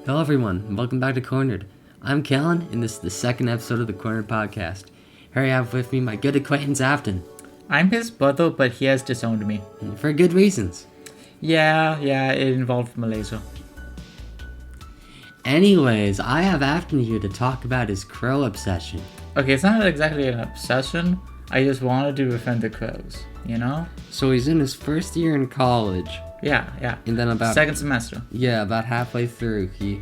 Hello everyone, and welcome back to Cornered. I'm Kellen, and this is the second episode of the Cornered podcast. Here I have with me my good acquaintance Afton. I'm his brother, but he has disowned me. For good reasons. Yeah, it involved Malaysia. Anyways, I have Afton here to talk about his crow obsession. Okay, it's not exactly an obsession. I just wanted to defend the crows, you know? So he's in his first year in college. Yeah. And then about... Second semester. Yeah, about halfway through, he...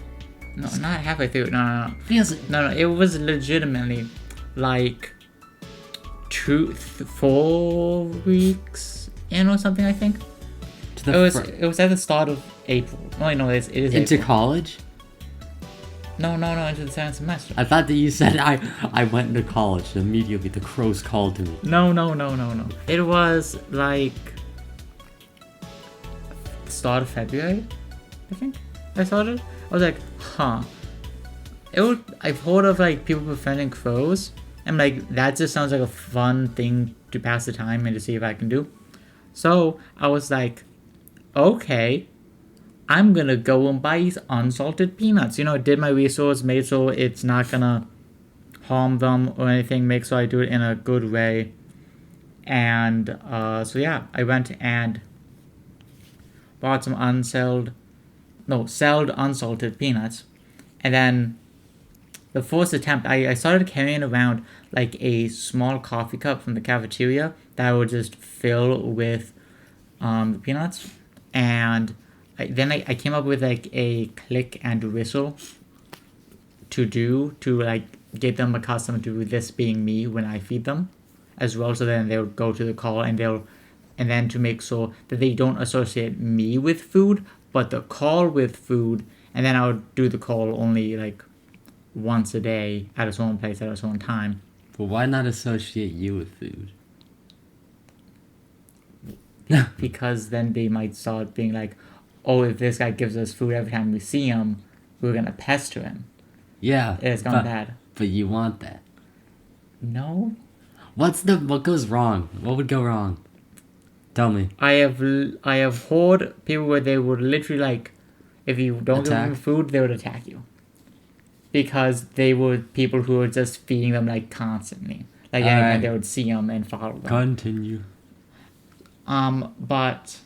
No, not halfway through. No. Feels it. No, it was legitimately like 4 weeks in or something, I think. It was at the start of April. No, it is Into April. college? No, into the second semester. I thought that you said I went into college, and immediately the crows called to me. No. It was like start of February, I think I started. I was like, I've heard of like people befriending crows, and like that just sounds like a fun thing to pass the time and to see if I can do. So I was like, okay, I'm gonna go and buy these unsalted peanuts. Did my research, made sure it's not gonna harm them or anything, make sure I do it in a good way. And so yeah, I went and bought some shelled unsalted peanuts. And then the first attempt, I started carrying around like a small coffee cup from the cafeteria that I would just fill with the peanuts. And I came up with like a click and whistle to like get them accustomed to this being me when I feed them as well. So then they'll go to the call and then to make sure that they don't associate me with food, but the call with food. And then I would do the call only like once a day at a certain place at a certain time. But why not associate you with food? Because then they might start being like, oh, if this guy gives us food every time we see him, we're gonna pester him. Yeah. It's gone bad. But you want that. No. What goes wrong? What would go wrong? Tell me. I have heard people where they would literally like, if you don't give them food, they would attack you. Because they were people who were just feeding them like constantly. Like anytime they would see them and follow them. Continue. But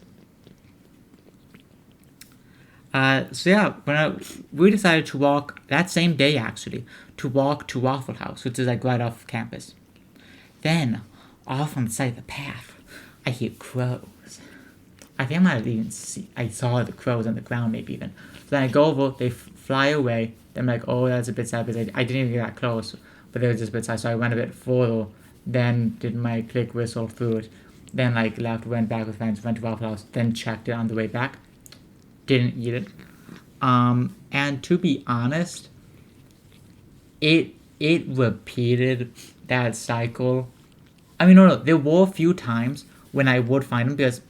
so yeah, we decided to walk that same day actually to walk to Waffle House, which is like right off campus. Then, off on the side of the path, I hear crows. I think I saw the crows on the ground maybe even. So then I go over, they fly away. Then I'm like, oh, that's a bit sad because I didn't even get that close, but they were just a bit sad. So I went a bit further, then did my click whistle through it. Then like left, went back with friends, went to Waffle House, then checked it on the way back. Didn't eat it. And to be honest, it repeated that cycle. I mean, no, there were a few times when I would find them because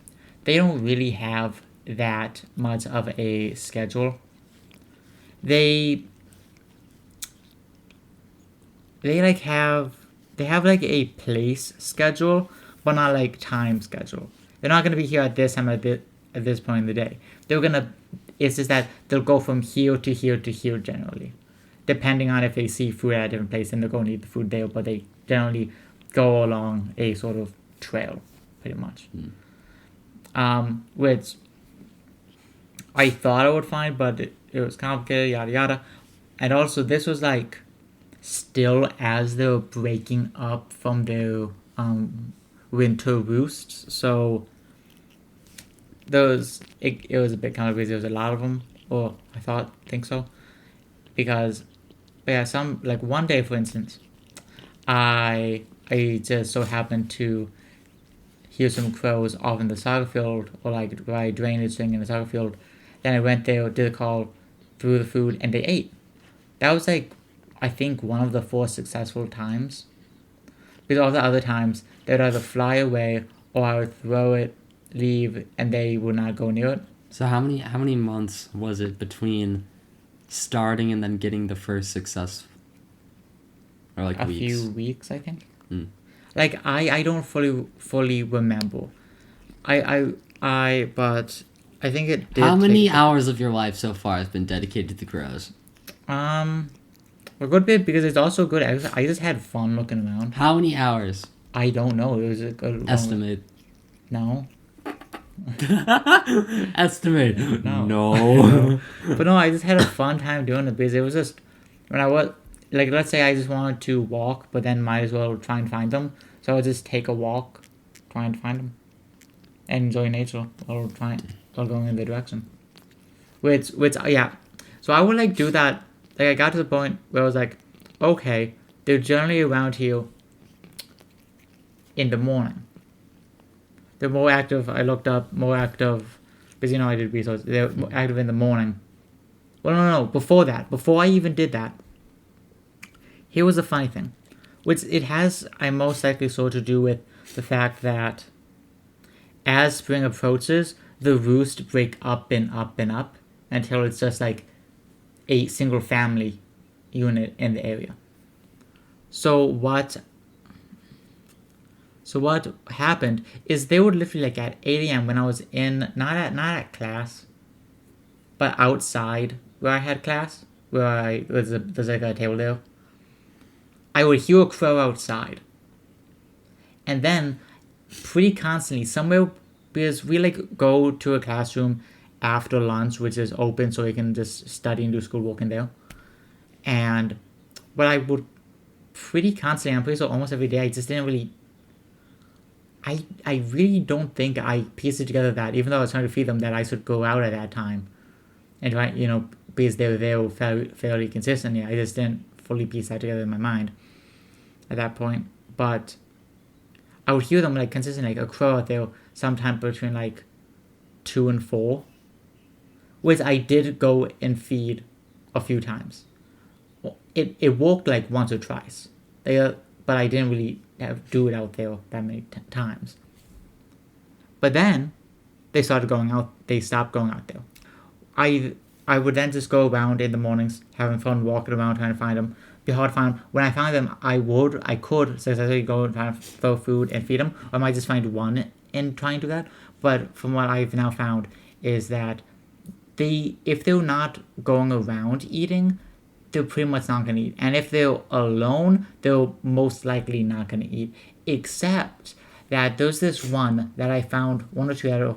they don't really have that much of a schedule. They have like a place schedule, but not like time schedule. They're not gonna be here at this time at this point in the day. It's just that they'll go from here to here to here generally, depending on if they see food at a different place, and they'll go and eat the food there. But they generally go along a sort of trail, pretty much. Which I thought I would find, but it was complicated, yada yada. And also, this was like still as they were breaking up from their winter roosts, so it was a bit kind of crazy. There was a lot of them, or I think so, because some like one day, for instance, I just so happened to hear some crows off in the soccer field, or like by drainage thing in the soccer field. Then I went there, did a call, threw the food, and they ate. That was like, I think, one of the 4 successful times. Because all the other times, they would either fly away, or I would throw it, leave, and they would not go near it. So how many months was it between starting and then getting the first success? Or like a weeks? Few weeks, I think. Like I don't fully remember. But I think it did. How many hours of your life so far has been dedicated to the crows? A good bit, because it's also good. I just had fun looking around. How many hours? I don't know. It was a good Estimate. No. Estimate. No. No. But no, I just had a fun time doing it, because it was just when I was like, let's say I just wanted to walk, but then might as well try and find them. So I would just take a walk, trying to find them, and enjoy nature while going in the direction. Which yeah. So I would like do that. Like I got to the point where I was like, okay, they're generally around here in the morning. They're more active. I looked up more active because I did research. They're more active in the morning. Well, no. Before that, before I even did that, here was the funny thing, which it has. I most likely saw to do with the fact that as spring approaches, the roost break up and up and up until it's just like a single family unit in the area. So what happened is they would literally like at 8 a.m. when I was in not at class, but outside where I had class, where there's like a table there. I would hear a crow outside, and then pretty constantly somewhere, because we like go to a classroom after lunch, which is open, so you can just study and do schoolwork in there. But I would pretty constantly, I'm pretty sure almost every day, I just didn't really. I really don't think I pieced it together that even though I was trying to feed them, that I should go out at that time and try, because they were there fairly consistently. I just didn't fully piece that together in my mind at that point. But I would hear them like consistently, like a crow out there sometime between like 2 and 4, which I did go and feed a few times. It worked like once or twice, but I didn't really do it out there that many times. But then they started going out. They stopped going out there. I would then just go around in the mornings, having fun walking around trying to find them. Be hard to find them. When I found them, I could successfully go and try to throw food and feed them, or I might just find one and try and do that. But from what I've now found is that if they're not going around eating, they're pretty much not going to eat. And if they're alone, they're most likely not going to eat. Except that there's this one that I found, one or two other,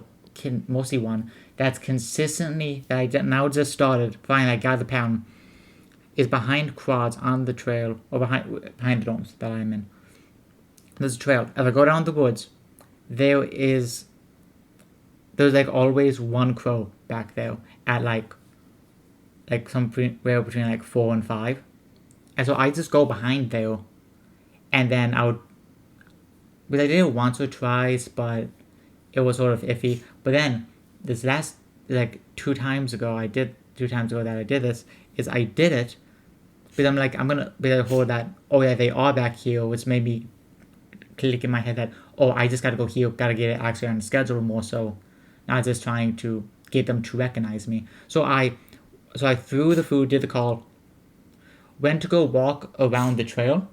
mostly one, that's consistently, that I now just started, finally I got the pattern, is behind quads on the trail, or behind the domes that I'm in. There's a trail. If I go down the woods, there's like always one crow back there at like somewhere between like 4 and 5. And so I just go behind there, and then but I did it once or twice, but it was sort of iffy. But then this last, like 2 times ago that I did this, is I did it, but I'm like, but I hold that, oh yeah, they are back here, which made me click in my head that, oh, I just gotta go here, gotta get it actually on the schedule more so, not just trying to get them to recognize me. So I threw the food, did the call, went to go walk around the trail.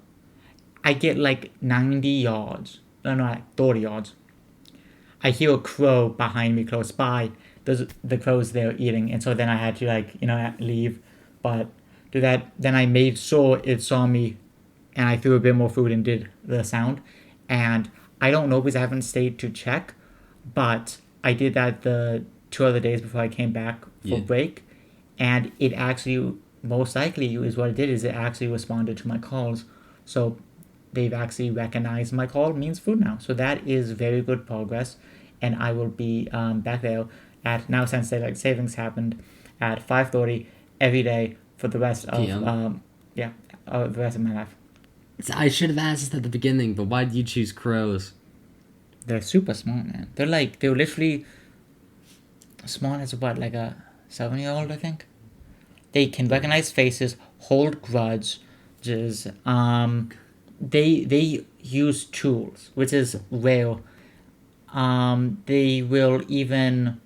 I get like 90 yards. No, like 30 yards. I hear a crow behind me close by. The crow's there eating, and so then I had to leave. But do that. Then I made sure it saw me, and I threw a bit more food and did the sound. And I don't know because I haven't stayed to check, but I did that the 2 other days before I came back for break. And it actually, most likely, is what it did, is it actually responded to my calls. So they've actually recognized my call means food now. So that is very good progress. And I will be back there at, now since daylight savings happened, at 5:30 every day for the rest of the rest of my life. I should have asked this at the beginning, but why did you choose crows? They're super smart, man. They're literally smart as what, like a 7-year-old, I think. They can recognize faces, hold grudges. They use tools, which is rare. They will even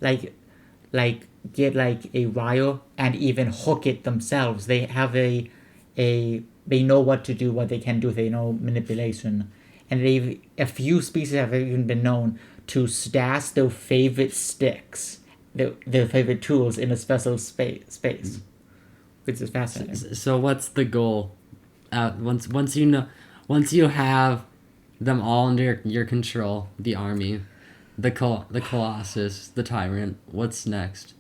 get like a wire and even hook it themselves. They have they know what to do, what they can do. They know manipulation, and a few species have even been known to stash their favorite sticks, their favorite tools in a special space, which is fascinating. So what's the goal? Once you have them all under your control, the army, the Colossus, the Tyrant. What's next?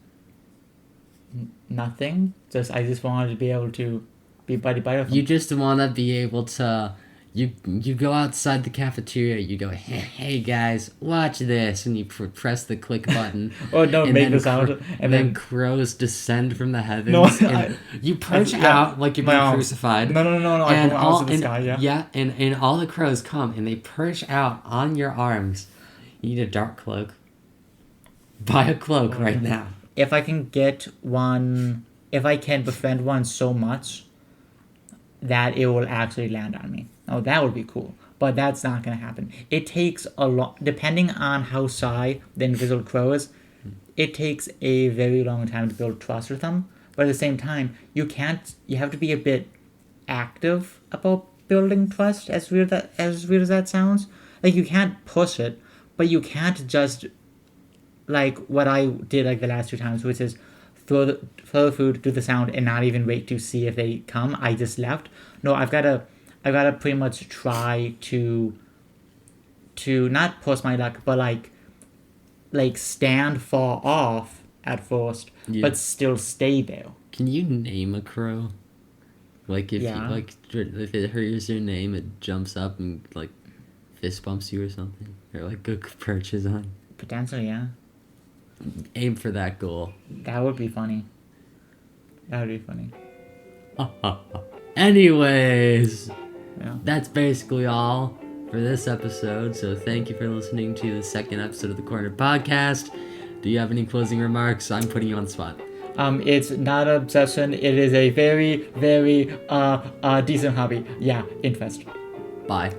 Nothing. I just wanted to be able to be buddy with them. You just want to be able to. You go outside the cafeteria. You go, hey guys, watch this, and you press the click button. Oh no! Make the sound, and then crows descend from the heavens. No, and you perch out like you're being crucified. No! And I the sky, yeah, and all the crows come and they perch out on your arms. You need a dark cloak. Buy a cloak right now. If I can get one, if I can befriend one so much that it will actually land on me. Oh, that would be cool. But that's not going to happen. It takes a lot, depending on how shy the individual crow is, it takes a very long time to build trust with them. But at the same time, you have to be a bit active about building trust, as weird as that sounds. Like, you can't push it, but you can't just, like, what I did, like, the last 2 times, which is throw the food, do the sound, and not even wait to see if they come. I just left. No, I've got to pretty much try to not push my luck, but like stand far off at first, but still stay there. Can you name a crow? Like if if it hears your name, it jumps up and like fist bumps you or something, or like go perches on. Potentially, yeah. Aim for that goal. That would be funny. Anyways, yeah. That's basically all for this episode. So thank you for listening to the second episode of the Corner Podcast. Do you have any closing remarks? I'm putting you on the spot. It's not an obsession. It is a very, very decent hobby. Yeah, interest. Bye.